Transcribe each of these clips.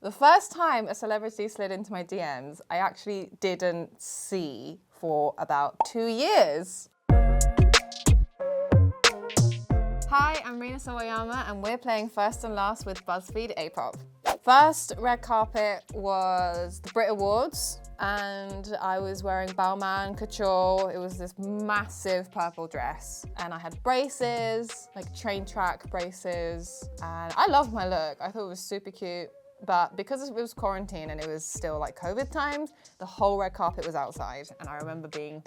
The first time a celebrity slid into my DMs, I actually didn't see for about 2 years. Hi, I'm Rina Sawayama and we're playing First and Last with BuzzFeed A-pop. First red carpet was the Brit Awards and I was wearing Balmain Couture. It was this massive purple dress and I had braces, like train track braces, and I loved my look. I thought it was super cute. But because it was quarantine and it was still like COVID times, the whole red carpet was outside. And I remember being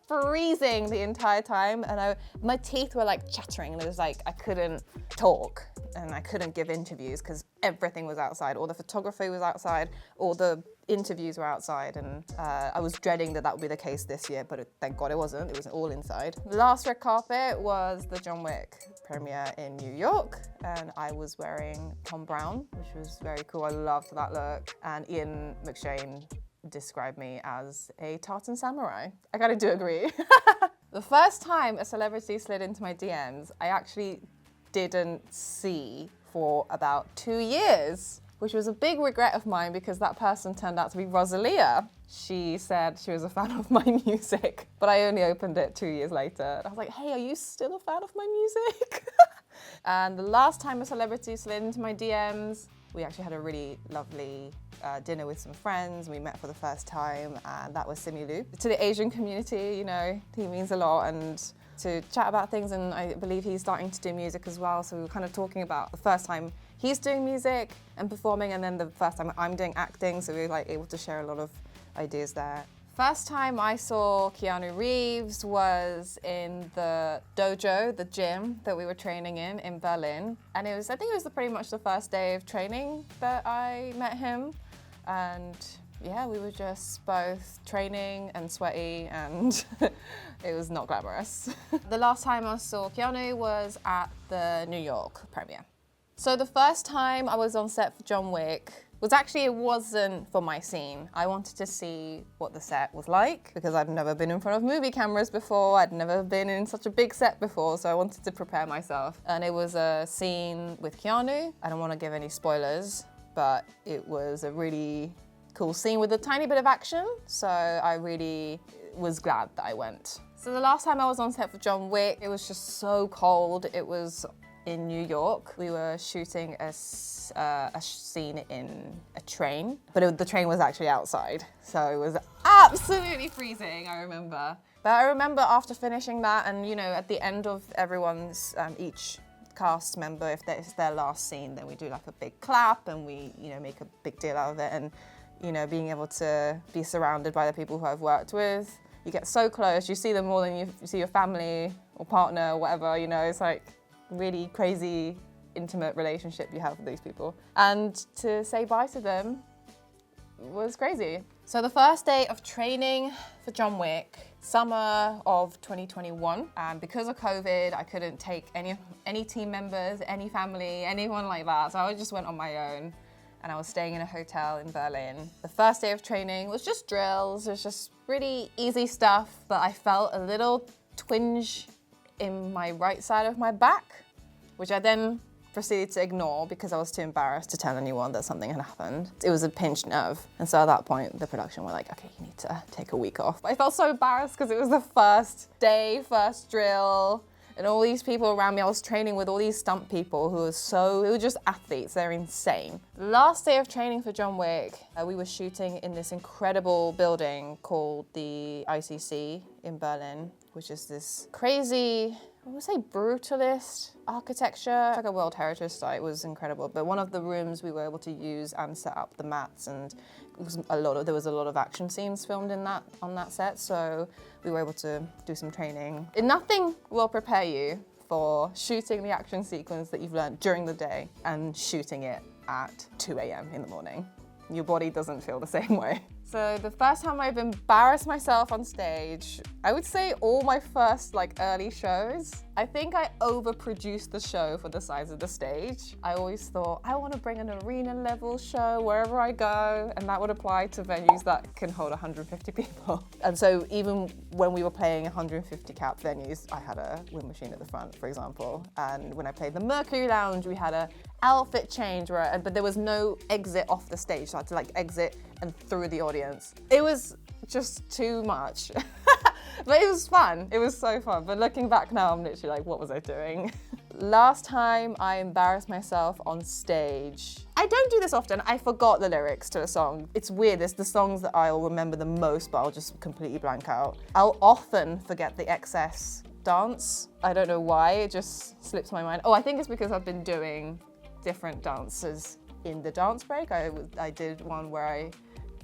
freezing the entire time. And my teeth were like chattering and it was like, I couldn't talk and I couldn't give interviews because everything was outside. All the photography was outside, all the interviews were outside, and I was dreading that would be the case this year, but thank God it wasn't. It was all inside. The last red carpet was the John Wick premiere in New York, and I was wearing Tom Brown, which was very cool. I loved that look. And Ian McShane described me as a tartan samurai. I kind of do agree. The first time a celebrity slid into my DMs, I actually didn't see for about 2 years, which was a big regret of mine because that person turned out to be Rosalia. She said she was a fan of my music, but I only opened it 2 years later. And I was like, hey, are you still a fan of my music? And the last time a celebrity slid into my DMs, we actually had a really lovely dinner with some friends. We met for the first time, and that was Simi Lu. To the Asian community, you know, he means a lot, and to chat about things, and I believe he's starting to do music as well. So we were kind of talking about the first time he's doing music and performing, and then the first time I'm doing acting, so we were like able to share a lot of ideas there. First time I saw Keanu Reeves was in the dojo, the gym that we were training in Berlin. And I think it was pretty much the first day of training that I met him. And yeah, we were just both training and sweaty, and it was not glamorous. The last time I saw Keanu was at the New York premiere. So the first time I was on set for John Wick it wasn't for my scene. I wanted to see what the set was like because I'd never been in front of movie cameras before. I'd never been in such a big set before, so I wanted to prepare myself. And it was a scene with Keanu. I don't want to give any spoilers, but it was a really cool scene with a tiny bit of action, so I really was glad that I went. So the last time I was on set for John Wick, it was just so cold. It was in New York. We were shooting a scene in a train, but the train was actually outside, so it was absolutely freezing, I remember. But I remember after finishing that, and you know, at the end of everyone's, each cast member, if it's their last scene, then we do like a big clap and we, you know, make a big deal out of it. And you know, being able to be surrounded by the people who I've worked with, you get so close, you see them more than you see your family or partner or whatever, you know, it's like really crazy, intimate relationship you have with these people. And to say bye to them was crazy. So the first day of training for John Wick, summer of 2021, and because of COVID, I couldn't take any team members, any family, anyone like that, so I just went on my own. And I was staying in a hotel in Berlin. The first day of training was just drills, it was just really easy stuff, but I felt a little twinge in my right side of my back, which I then proceeded to ignore because I was too embarrassed to tell anyone that something had happened. It was a pinched nerve. And so at that point, the production were like, okay, you need to take a week off. I felt so embarrassed because it was the first day, first drill, and all these people around me. I was training with all these stunt people who were just athletes, they're insane. The last day of training for John Wick, we were shooting in this incredible building called the ICC in Berlin, which is this crazy, I would say brutalist architecture. It's like a World Heritage Site. It was incredible. But one of the rooms we were able to use and set up the mats, and there was a lot of action scenes filmed on that set, so we were able to do some training. And nothing will prepare you for shooting the action sequence that you've learned during the day and shooting it at 2 a.m. in the morning. Your body doesn't feel the same way. So the first time I've embarrassed myself on stage, I would say all my first early shows, I think I overproduced the show for the size of the stage. I always thought, I want to bring an arena level show wherever I go, and that would apply to venues that can hold 150 people. And so even when we were playing 150 cap venues, I had a wind machine at the front, for example. And when I played the Mercury Lounge, we had a outfit change but there was no exit off the stage, so I had to exit and through the audience. It was just too much. But it was fun. It was so fun. But looking back now, I'm literally like, what was I doing? Last time I embarrassed myself on stage. I don't do this often. I forgot the lyrics to a song. It's weird. It's the songs that I'll remember the most, but I'll just completely blank out. I'll often forget the excess dance. I don't know why. It just slips my mind. Oh, I think it's because I've been doing different dances in the dance break. I did one where I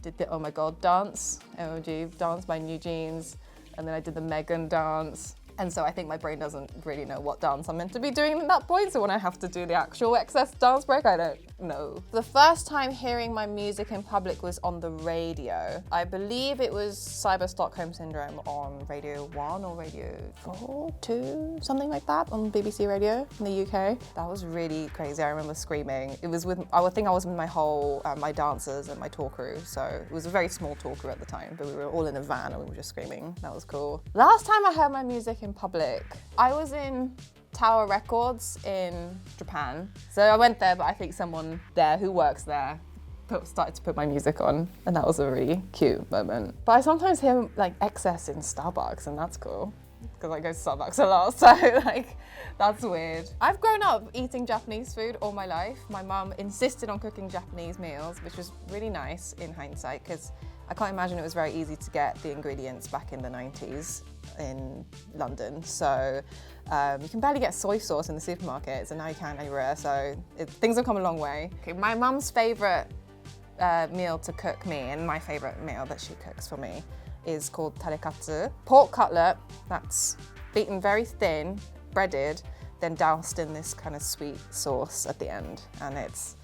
did the Oh My God dance, OMG dance by New Jeans, and then I did the Megan dance. And so I think my brain doesn't really know what dance I'm meant to be doing at that point. So when I have to do the actual excess dance break, I don't know. The first time hearing my music in public was on the radio. I believe it was Cyber Stockholm Syndrome on Radio 1 or Radio 4, 2, something like that on BBC Radio in the UK. That was really crazy. I remember screaming. It was I think I was with my whole, my dancers and my tour crew. So it was a very small tour crew at the time, but we were all in a van and we were just screaming. That was cool. Last time I heard my music in public, I was in Tower Records in Japan. So I went there, but I think someone there who works there started to put my music on, and that was a really cute moment. But I sometimes hear excess in Starbucks, and that's cool because I go to Starbucks a lot, so that's weird. I've grown up eating Japanese food all my life. My mum insisted on cooking Japanese meals, which was really nice in hindsight because I can't imagine it was very easy to get the ingredients back in the 90s in London. So you can barely get soy sauce in the supermarkets, and now you can anywhere. So things have come a long way. Okay, my mum's favorite meal to cook me, and my favorite meal that she cooks for me, is called tarekatsu. Pork cutlet that's beaten very thin, breaded, then doused in this kind of sweet sauce at the end. And it's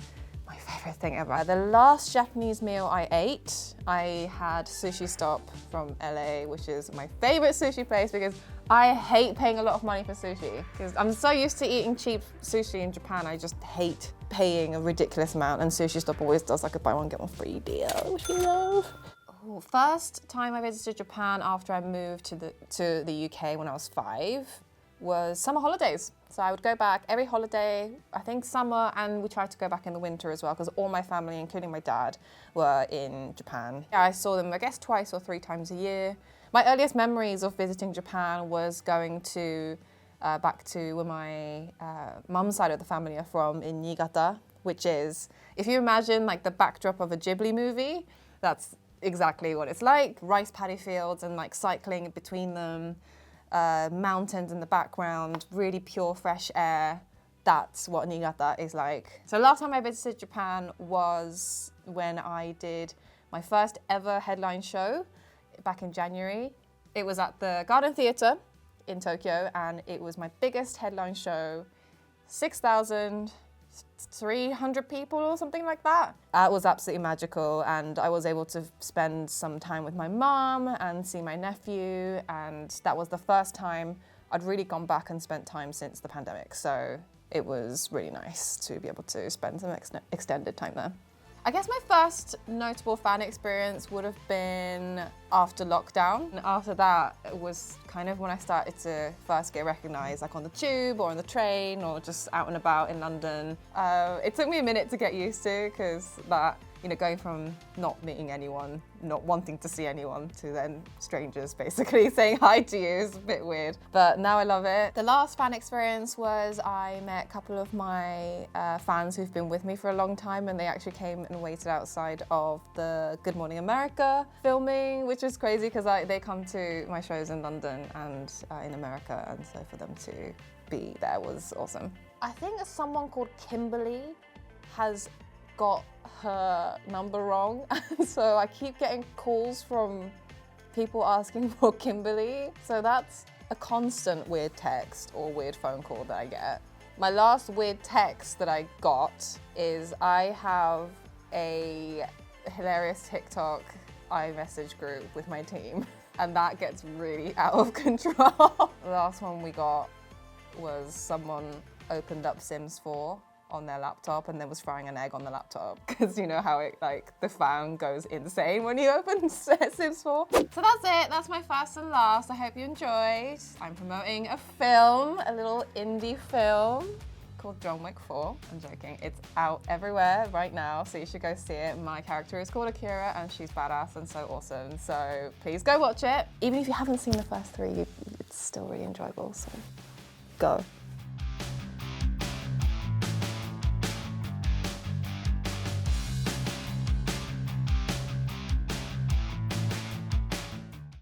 my favorite thing ever. The last Japanese meal I ate, I had Sushi Stop from LA, which is my favorite sushi place because I hate paying a lot of money for sushi. Because I'm so used to eating cheap sushi in Japan, I just hate paying a ridiculous amount, and Sushi Stop always does a buy one get one free deal, which we love. Oh, first time I visited Japan after I moved to the UK when I was 5 was summer holidays. So I would go back every holiday, I think summer, and we tried to go back in the winter as well because all my family, including my dad, were in Japan. Yeah, I saw them, I guess, 2 or 3 times a year. My earliest memories of visiting Japan was going to back to where my mum's side of the family are from in Niigata, which is, if you imagine the backdrop of a Ghibli movie, that's exactly what it's like. Rice paddy fields and cycling between them. Mountains in the background, really pure fresh air. That's what Niigata is like. So last time I visited Japan was when I did my first ever headline show back in January. It was at the Garden Theatre in Tokyo, and it was my biggest headline show, 6,300 people or something like that. It was absolutely magical, and I was able to spend some time with my mum and see my nephew, and that was the first time I'd really gone back and spent time since the pandemic, so it was really nice to be able to spend some extended time there. I guess my first notable fan experience would have been after lockdown. And after that, it was kind of when I started to first get recognised, on the tube or on the train or just out and about in London. It took me a minute to get used to because going from not meeting anyone, not wanting to see anyone, to then strangers basically saying hi to you is a bit weird. But now I love it. The last fan experience was I met a couple of my fans who've been with me for a long time, and they actually came and waited outside of the Good Morning America filming, which was crazy because they come to my shows in London and in America, and so for them to be there was awesome. I think someone called Kimberly has got her number wrong, and so I keep getting calls from people asking for Kimberly. So that's a constant weird text or weird phone call that I get. My last weird text that I got is I have a hilarious TikTok iMessage group with my team. and that gets really out of control. The last one we got was someone opened up Sims 4 on their laptop and then was frying an egg on the laptop, because you know how it, like, the fan goes insane when you open Sims 4. So that's it, that's my first and last. I hope you enjoyed. I'm promoting a film, a little indie film called John Wick 4. I'm joking, it's out everywhere right now, so you should go see it. My character is called Akira and she's badass and so awesome, so please go watch it. Even if you haven't seen the first three, it's still really enjoyable, so go.